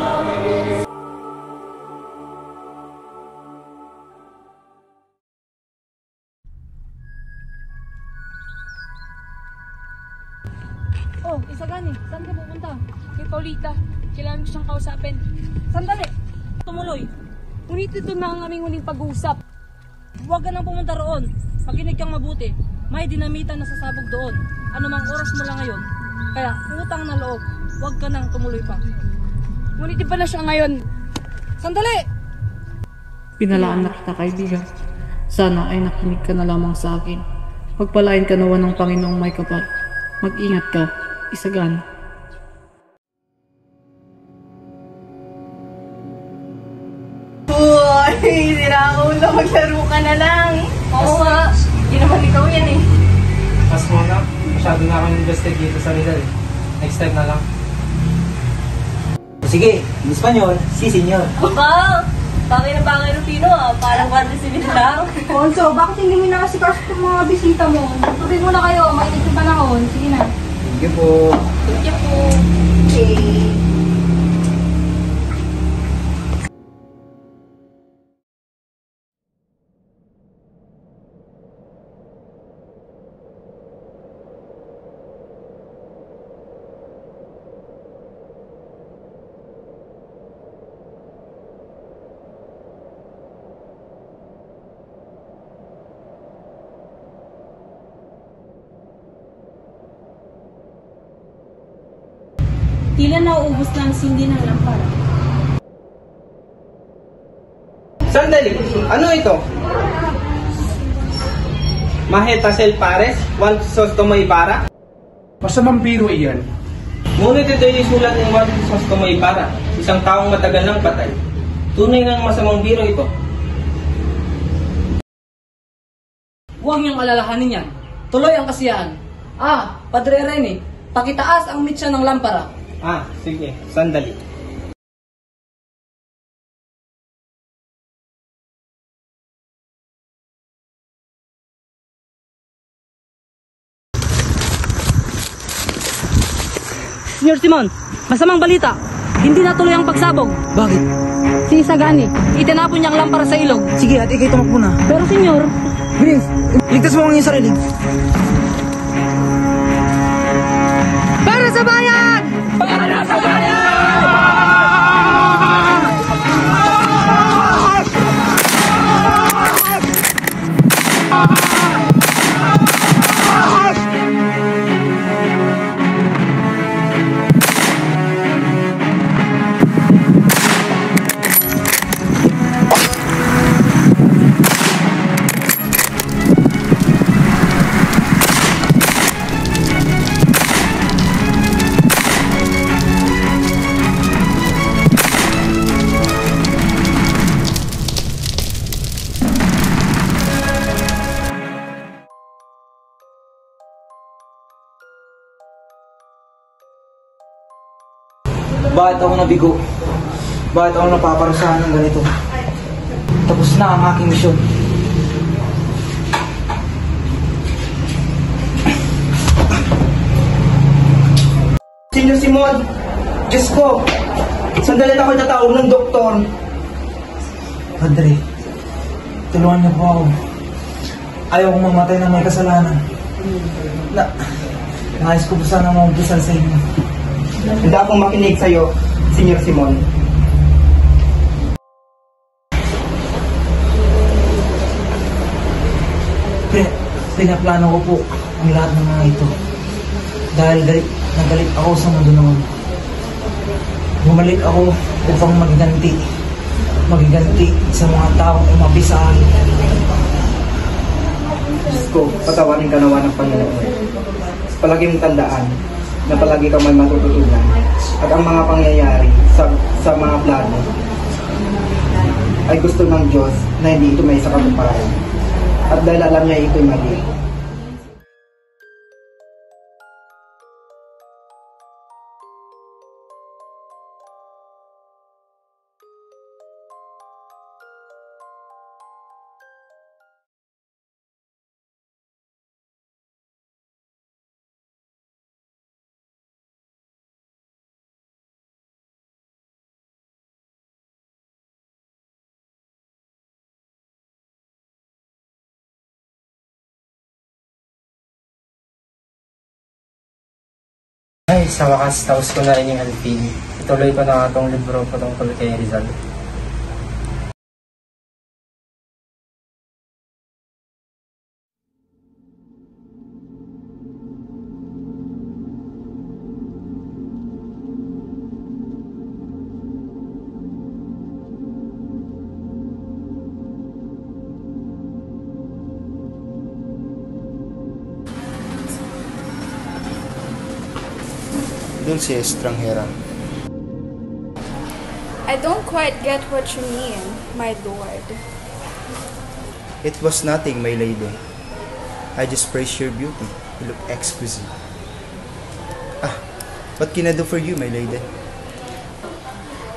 Oh, Isagani, saan ka pupunta? Kay Paulita, kailangan ko siyang kausapin. Sandali! Tumuloy. Ngunit ito na ang aming huling pag-uusap. Huwag ka nang pumunta roon. Makinig kang mabuti. May dinamita na sasabog doon. Anumang oras mo lang ngayon. Kaya, utang na loob. Huwag ka nang tumuloy pa. Ngunit iba na siya ngayon. Sandali! Pinalaan na kita, kaibigan. Sana ay nakinig ka na lamang sa akin. Pagpalain ka nawa ng Panginoong may kapal. Mag-ingat ka, Isagani. Uy, sira ang ulo. Maglaro ka na lang. Oo nga. Hindi naman ikaw yan eh. Mas muna, masyado na akong invested dito sa Rizal. Next time na lang. Sige, in Espanyol, si senyor. Aba, bagay na bagay Rufino ah. Parang Carlos Civil lang. Ponso, bakit hindi mo nakasikas itong mga bisita mo? Tubig muna kayo, mainit yung panahon. Sige na. Thank you po. Thank you po. Okay. Tila nauubos na ang sindi ng lampara. Sandali, ano ito? Maheta Sel Pares, 1 Sostomo Ibarra? Masamang biro iyan. Ngunit ito ay sulat ng 1 Sostomo Ibarra, isang taong matagal ng patay. Tunay ng masamang biro ito. Huwag niyong alalahanin yan. Tuloy ang kasiyahan. Ah, Padre Rene, pakitaas ang mitsa ng lampara. Ah, sige, sandali. Senyor Simon, masamang balita. Hindi natuloy ang pagsabog. Bakit? Si Isagani, itinapon niya ang lampara sa ilog. Sige, at ikay tumakbo na. Pero senyor, Bilis, ligtas mo ang iyong sarili. para sa bayan! Para sa bayan! Bakit ako nabigo? Bakit ako napaparusahan ng ganito? Tapos na ang aking misyon. Senyor Simon, Diyos ko, sandali na ako itatawag ng doktor. Padre, tulungan niyo po ako. Ayaw kong mamatay na may kasalanan. Nais ko po sana mabubusan sa inyo. Hindi akong makinig sa'yo, Senyor Simon. Pinaplano ko po ang lahat ng mga ito. Dahil nagalit ako sa mundo noon. Bumalik ako upang magiganti sa mga taong umapi sa akin. Diyos ko, patawarin ka nawa ng Panginoon. Palagi mong tandaan na palagi ka may matututunan at ang mga pangyayari sa mga plano ay gusto ng Diyos na hindi ito may sa katuparan. At dahil alam niya ito'y mali. Ay, sa wakas, tapos ko na rin yung Alpin. Ituloy ko na itong libro patungkol kay Rizal. Dulce Estranghera. I don't quite get what you mean, my lord. It was nothing, my lady. I just praise your beauty. You look exquisite. What can I do for you, my lady?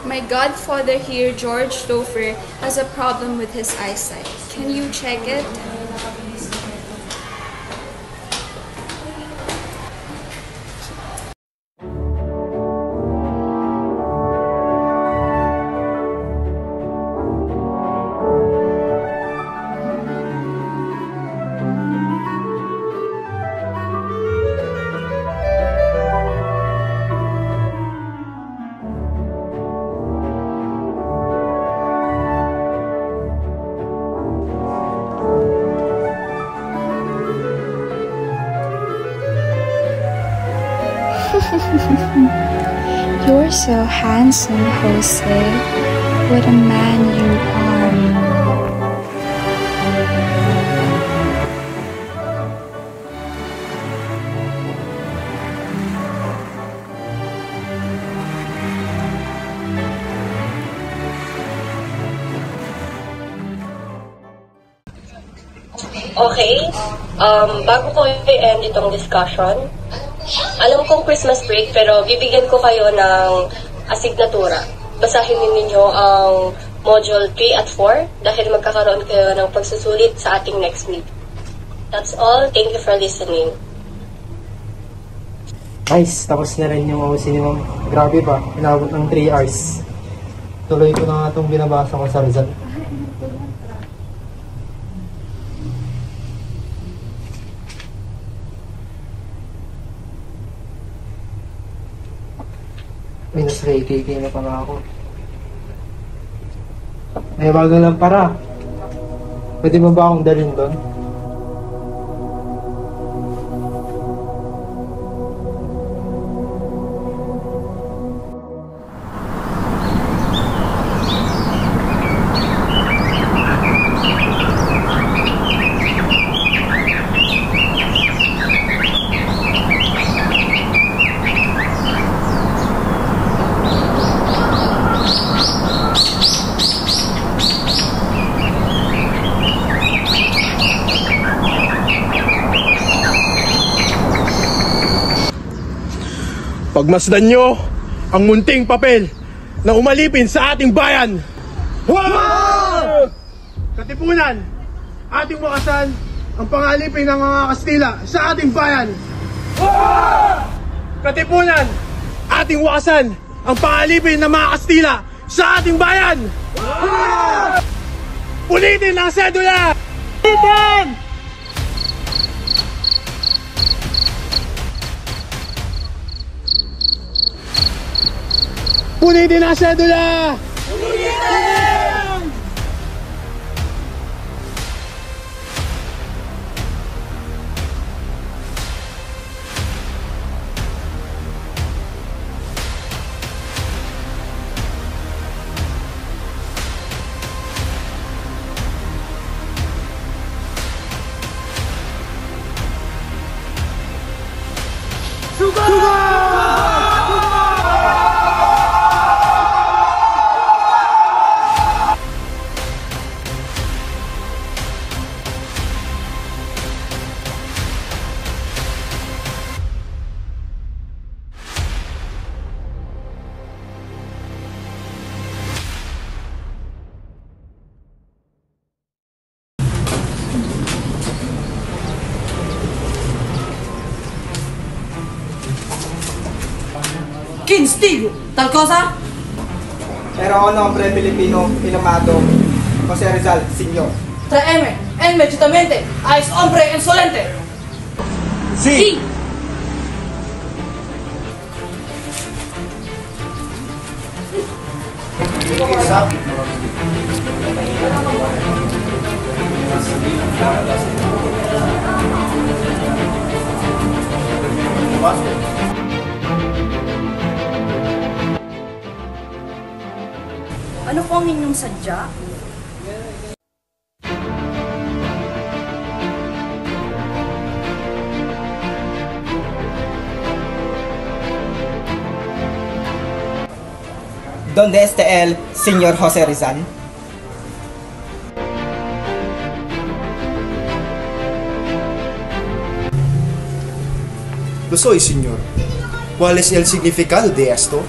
My godfather here, George Stouffer, has a problem with his eyesight. Can you check it? You're so handsome, Jose. What a man you are. Okay, bago ko i-end itong discussion, alam kong Christmas break pero bibigyan ko kayo ng asignatura. Basahin ninyo ang module 3 at 4 dahil magkakaroon kayo ng pagsusulit sa ating next meet. That's all. Thank you for listening. Nice, tapos na rin yung OC ni Ma'am. Grabe pa, inabot ng 3 hours. Tuloy ko na nga itong binabasa ko sa Rizal. Minus KK na pala ako. May bago lang para. Pwede mo ba akong dalhin doon? Pagmasdan nyo ang munting papel na umalipin sa ating bayan. Katipunan, ating wakasan ang pangalipin ng mga Kastila sa ating bayan. Katipunan, ating wakasan ang pangalipin ng mga Kastila sa ating bayan. Punitin ang sedula! Punitin! Punitin ang sedula! Punitin! Kinstigo, tal cosa? Pero nombre Filipino, Ilamado, Jose Rizal, Sr. Tráeme, inmediatamente a ese hombre insolente. Sí. Ano po ang inyong sadya? ¿Dónde está el señor José Rizal? Lo soy, señor. ¿Cuál es el significado de esto?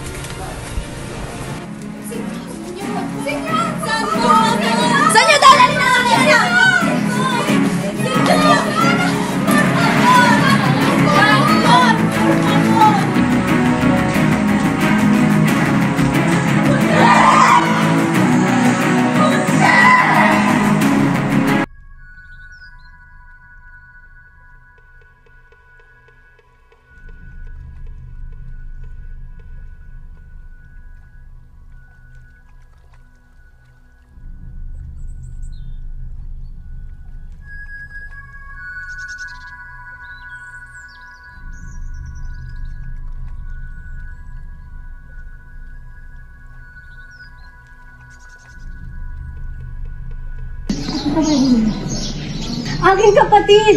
Aking kapatid!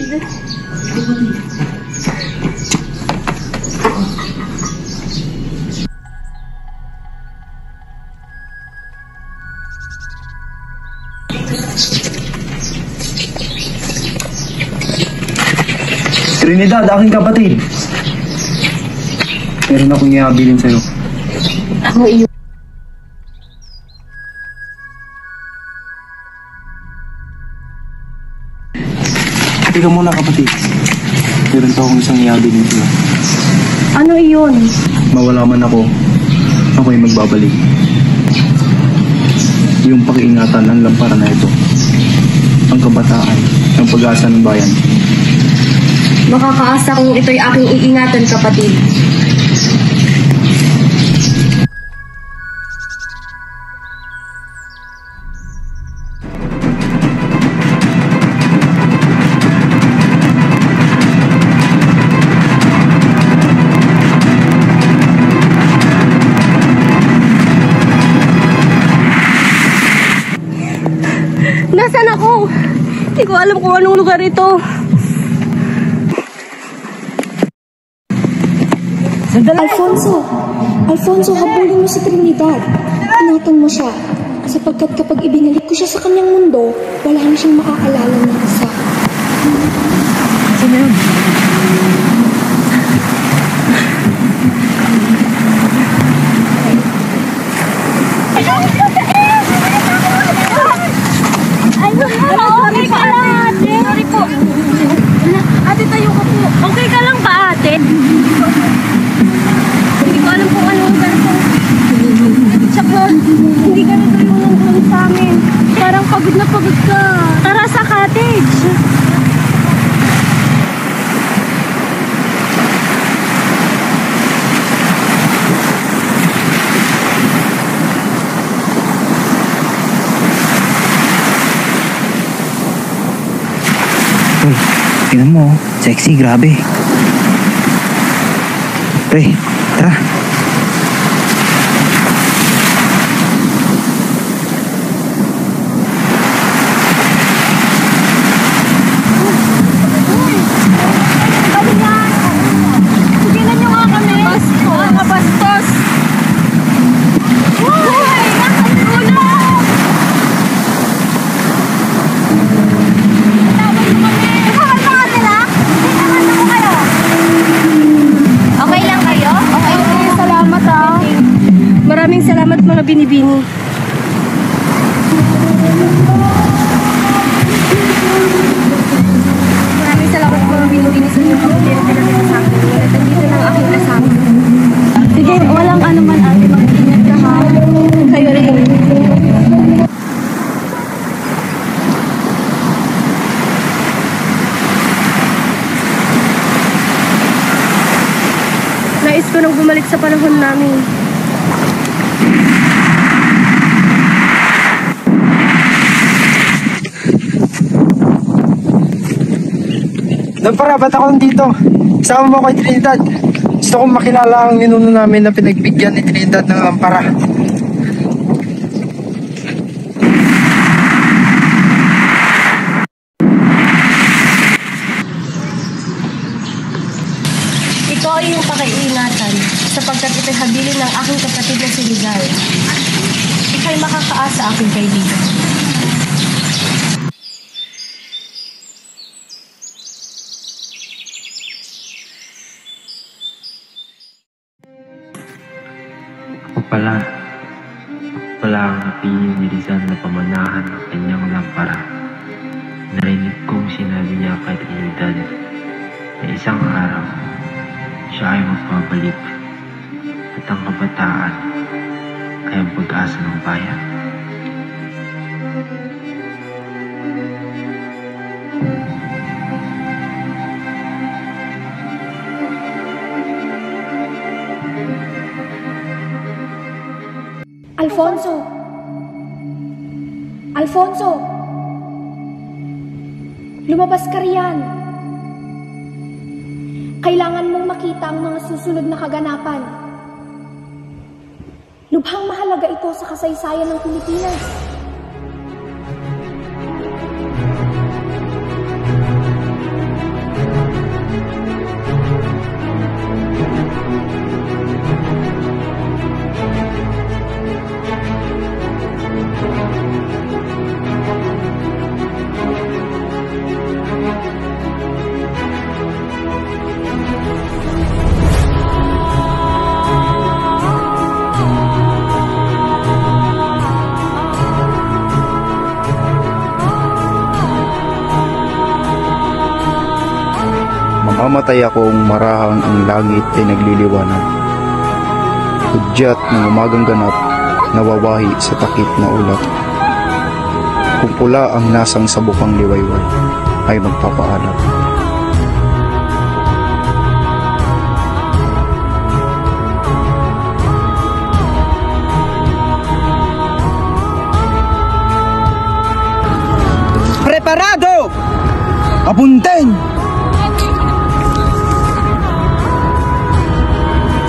Trinidad, aking kapatid. Meron akong ihabilin sa'yo. Ako iyo. Teka muna, kapatid. Meron pa akong isang ihabilin sa'yo. Ano iyon? Mawala man ako'y magbabalik. Yung pakiingatan ang lampara na ito. Ang kabataan, ang pag-asa ng bayan. Makakaasa kung ito'y aking iingatan, kapatid. Nasaan ako? Hindi ko alam kung anong lugar ito. Alfonso, habulin mo si Trinidad. Ingatan mo siya. Sapagkat kapag ibinalik ko siya sa kanyang mundo, wala na siyang maaalala ng isa. Sino yun? pagod na pagod ka. Tara sa cottage. Uy, tingnan mo. Sexy, grabe. Pre, tara. Sigilan nyo nga kami. Mga bastos. Uy! Nakatulog! Okay lang kayo? Okay. Salamat ah. Maraming salamat mga binibini. Maraming salamat mga binibini sa inyong kapatid na pinagkita sa akin. At nandito ng aking kasama. Sige, walang anuman ate. Mag-ingat ka ha. Kayo rin. Nais ko nang bumalik sa panahon namin. Lampara, ba't ako nandito? Kasama mo kay Trinidad. Gusto kong makilala ang ninuno namin na pinagbigyan ni Trinidad ng Lampara. Ito ay iyong pakiingatan sapagkat ito'y habilin ng aking kapatid na si Rizal. Ika'y makakaasa aking kaibigan. Ako pala ang napili ni Rizal na pamanahan ng kanyang Lampara. Narinig kong sinabi niya kay Trinidad na isang araw siya ay magpabalik at ang kabataan ay ang pag-asa ng bayan. Alfonso! Alfonso! Lumabas ka riyan! Kailangan mong makita ang mga susunod na kaganapan. Lubhang mahalaga ito sa kasaysayan ng Pilipinas. Mamamatay akong marahang ang langit ay nagliliwanag. Hudyat ng umagang ganap, nawawahi sa takip na ulat. Kung pula ang nasang sabukang liwayway, ay magpapaalam. Preparado! Apunten!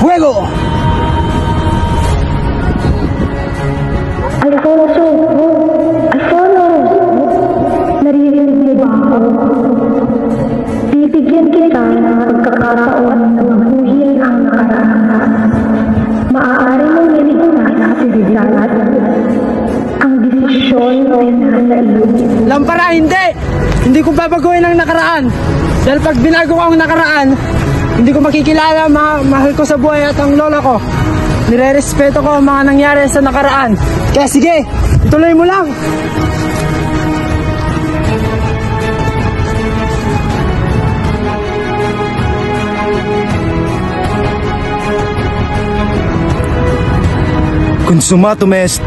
Fuego! Alfonso! Alfonso! Naririnig niyo ba ako? Bibigyan kita ng pagkakataon na mabuhin ang nakaraan. Maaari mong niligtas si Rizal. Ang desisyon ay nasa iyo. Lampara, hindi! Hindi ko babaguhin ang nakaraan. Dahil pag binago ko ang nakaraan, hindi ko makikilala mahal ko sa buhay at ang lola ko. Nire-respeto ko ang mga nangyari sa nakaraan. Kaya sige, ituloy mo lang. Consumatum est.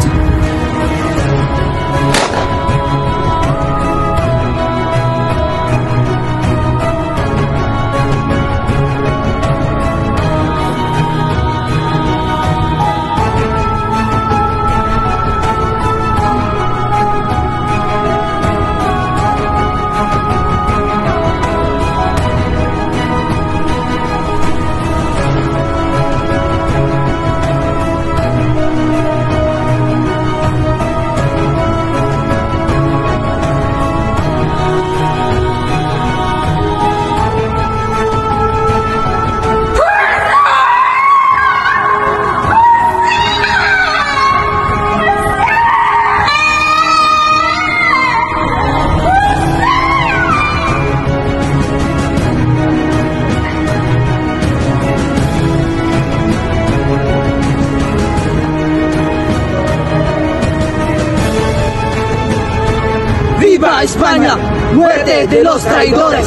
Viva España! Muerte de los traidores!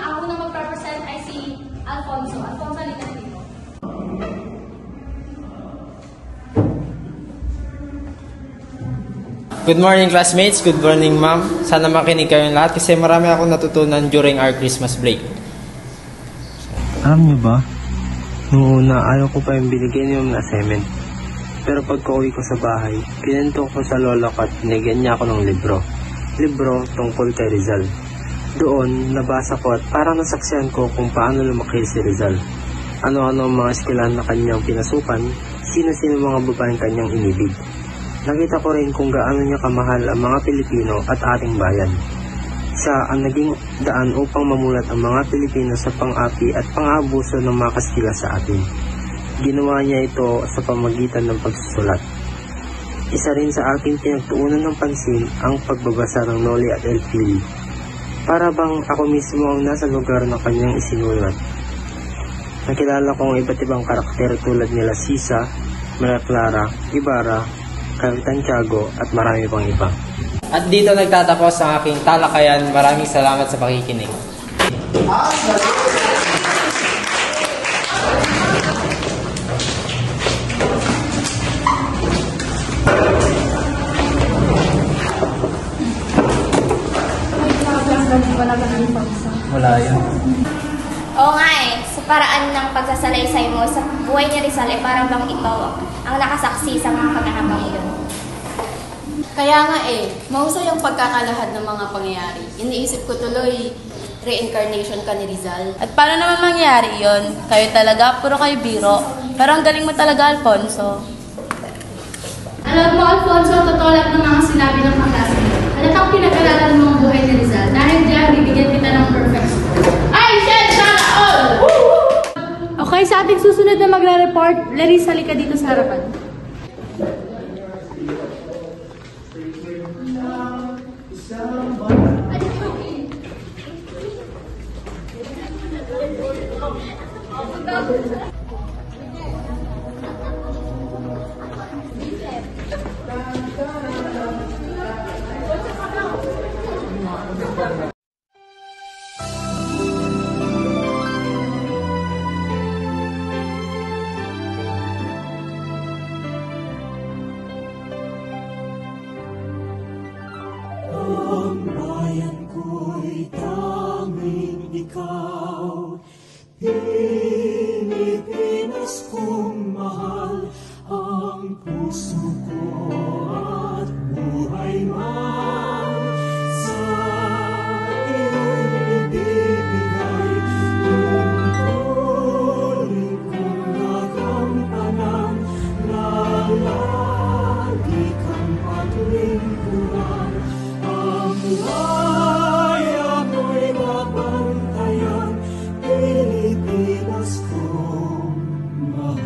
Ang unang mag-represent ay si Alfonso. Alfonso, halika na dito. Good morning classmates, good morning ma'am. Sana makinig kayong lahat kasi marami akong natutunan during our Christmas break. Alam niyo ba, noong una ayaw ko pa yung binigyan yung assignment. Pero pagka-uwi ko sa bahay, kinento ko sa lola ko at binigyan niya ako ng libro. Libro tungkol kay Rizal. Doon, nabasa ko at parang nasaksihan ko kung paano lumaki si Rizal. Ano-ano ang mga eskilan na kanyang pinasukan, sino-sino mga babaeng kanyang inibig. Nakita ko rin kung gaano niya kamahal ang mga Pilipino at ating bayan. Siya ang naging daan upang mamulat ang mga Pilipino sa pang-api at pang-abuso ng mga Kastila sa atin. Ginawa niya ito sa pamagitan ng pagsusulat. Isa rin sa aking pinagtuunan ng pansin ang pagbabasa ng Noli at Elfili. Para bang ako mismo ang nasa lugar na kanyang isinulat. Nakilala ko ang iba't ibang karakter tulad nila Sisa, Maria Clara, Ibarra, Capitan Tiago at marami pang iba. At dito nagtatapos ang aking talakayan. Maraming salamat sa pakikinig. Wala yan. Oo nga eh, sa paraan ng pagsasalaysay mo sa buhay ni Rizal ay parang bang ikaw ang nakasaksi sa mga kaganapang iyon. Kaya nga eh, mahusay ang pagkakalahad ng mga pangyayari. Iniisip ko tuloy, reincarnation ka ni Rizal. At paano naman mangyari yon? Kayo talaga, puro kayo biro. Pero ang galing mo talaga, Alfonso. Alam mo, Alfonso, totoo lahat ng mga sinabi ng kaklase mo. Halatang pinag-aralan mo ang buhay ni Rizal. Dahil diyan, bibigyan kita ng perfect score. I said sana all! Okay, sa ating susunod na magre-report, Larissa, halika dito sa harapan. Ang bayan ko'y tanging ikaw, Pilipinas kong mahal, ang puso ko at buhay man sa iyo'y ibibigay. Tungkulin kong nagampanan na lagi kang paglingkuran. Ang laya ko'y mabantayan, Pilipinas kong mahal.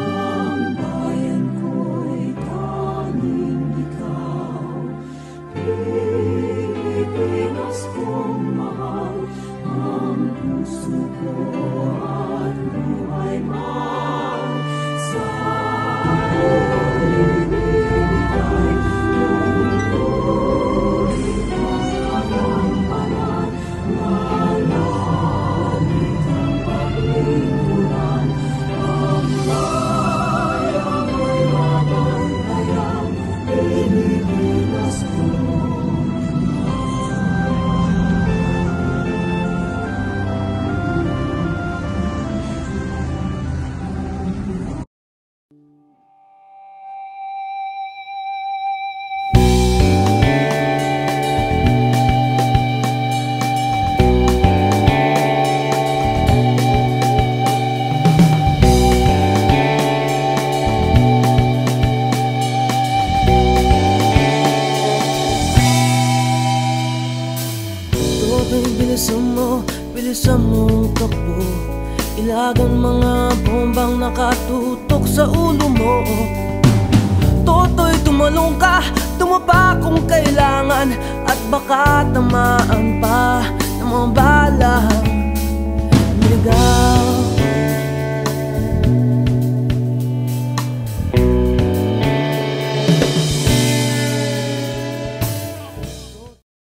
Ang bayan ko'y tanging ikaw, Pilipinas kong mahal, ang puso ko at buhay man sa iyo'y ibibigay. Tungkulin kong nagampanan na lagi kang paglingkuran. Ang laya ko'y mabantayan, Pilipinas kong mahal. Toto'y bilisan mong takbo. Ilagan mga bombang nakatutok sa ulo mo. Toto'y tumalong ka, tumapa kung kailangan, at baka tamaan pa ng mga balang ligaw.